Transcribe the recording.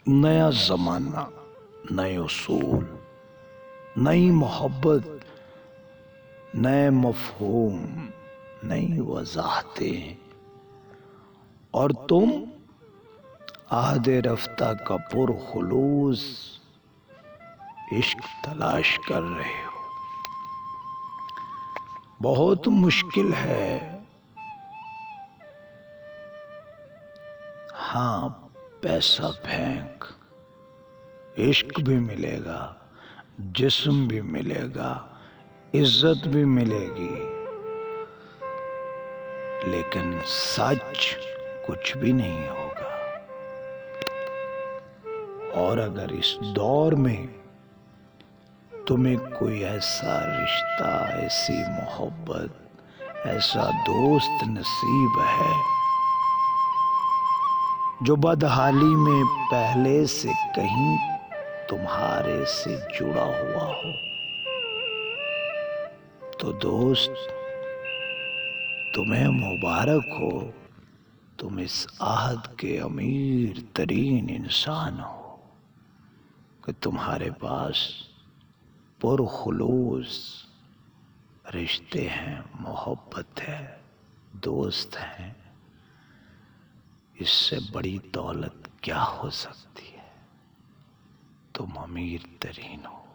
نیا زمانہ، نئے اصول، نئی محبت، نئے مفہوم، نئی وضاحتیں، اور تم عہد رفتہ کا پرخلوص عشق تلاش کر رہے ہو۔ بہت مشکل ہے، ہاں، پیسہ پھینک، عشق بھی ملے گا، جسم بھی ملے گا، عزت بھی ملے گی، لیکن سچ کچھ بھی نہیں ہوگا۔ اور اگر اس دور میں تمہیں کوئی ایسا رشتہ، ایسی محبت، ایسا دوست نصیب ہے جو بدحالی میں پہلے سے کہیں تمہارے سے جڑا ہوا ہو، تو دوست تمہیں مبارک ہو، تم اس عہد کے امیر ترین انسان ہو کہ تمہارے پاس پرخلوص رشتے ہیں، محبت ہے، دوست ہیں۔ اس سے بڑی دولت کیا ہو سکتی ہے؟ تم امیر ترین ہو۔